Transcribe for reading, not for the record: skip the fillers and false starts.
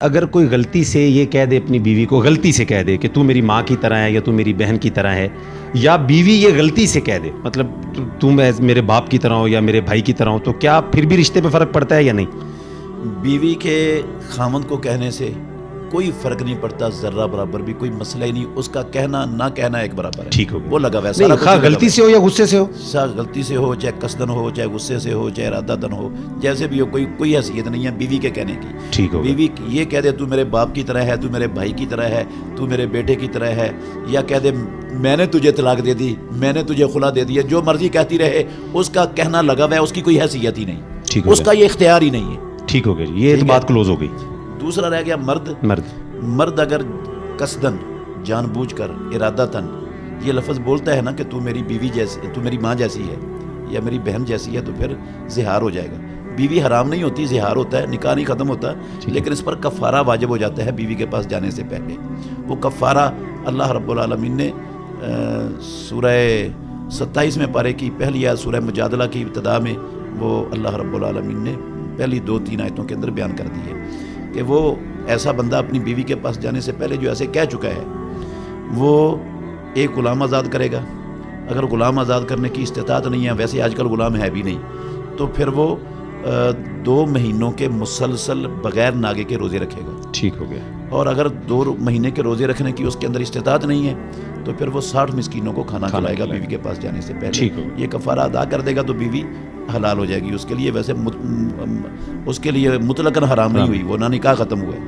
اگر کوئی غلطی سے یہ کہہ دے اپنی بیوی کو، غلطی سے کہہ دے کہ تو میری ماں کی طرح ہے یا تو میری بہن کی طرح ہے، یا بیوی یہ غلطی سے کہہ دے مطلب تم میرے باپ کی طرح ہو یا میرے بھائی کی طرح ہو، تو کیا پھر بھی رشتے پہ فرق پڑتا ہے یا نہیں؟ بیوی کے خامند کو کہنے سے کوئی فرق نہیں پڑتا، ذرہ برابر بھی کوئی مسئلہ ہی نہیں، اس کا کہنا نہ کہنا ایک برابر ہے۔ ٹھیک ہو گیا، وہ لگا ہوا ہے، نہیں سارا خواہ کچھ لگا غلطی ہوا سے ہو یا غصے سے ہو، غلطی سے ہو، چاہے قصدن ہو، چاہے غصے سے ہو، چاہے ارادہ دن ہو، جیسے بھی ہو، کوئی حیثیت نہیں ہے بیوی کے کہنے کی۔ ٹھیک ہو گیا، بیوی یہ کہہ دے تو میرے باپ کی طرح ہے، تو میرے بھائی کی طرح ہے، تو میرے بیٹے کی طرح ہے، یا کہہ دے میں نے تجھے طلاق دے دی، میں نے تجھے خلا دے دیا، جو مرضی کہتی رہے، اس کا کہنا لگا ہوا ہے، اس کی کوئی حیثیت ہی نہیں، ٹھیک ہو اس کا گیا، یہ اختیار ہی نہیں ہے۔ ٹھیک ہو گیا جی، یہ تو بات کلوز ہو گئی۔ دوسرا رہ گیا مرد اگر قصدن جان بوجھ کر ارادتاً یہ لفظ بولتا ہے نا کہ تو میری بیوی جیسی، تو میری ماں جیسی ہے یا میری بہن جیسی ہے، تو پھر زہار ہو جائے گا۔ بیوی حرام نہیں ہوتی، زہار ہوتا ہے، نکاح نہیں ختم ہوتا، لیکن اس پر کفارہ واجب ہو جاتا ہے بیوی کے پاس جانے سے پہلے۔ وہ کفارہ اللہ رب العالمین نے سورہ 27 پارے کی پہلی آیت سورہ مجادلہ کی ابتدا میں وہ اللہ رب العالمین نے پہلی 2-3 آیتوں کے اندر بیان کر دی ہے کہ وہ ایسا بندہ اپنی بیوی کے پاس جانے سے پہلے جو ایسے کہہ چکا ہے، وہ ایک غلام آزاد کرے گا۔ اگر غلام آزاد کرنے کی استطاعت نہیں ہے، ویسے آج کل غلام ہے بھی نہیں، تو پھر وہ 2 مہینوں کے مسلسل بغیر ناگے کے روزے رکھے گا۔ ٹھیک ہو گیا، اور اگر 2 مہینے کے روزے رکھنے کی اس کے اندر استطاعت نہیں ہے، تو پھر وہ 60 مسکینوں کو کھانا کھلائے گا بیوی کے پاس جانے سے پہلے۔ یہ کفارہ ادا کر دے گا تو بیوی حلال ہو جائے گی اس کے لیے، ویسے اس کے لیے مطلقاً حرام نہیں ہوئی، وہ نہ نکاح ختم ہوئے۔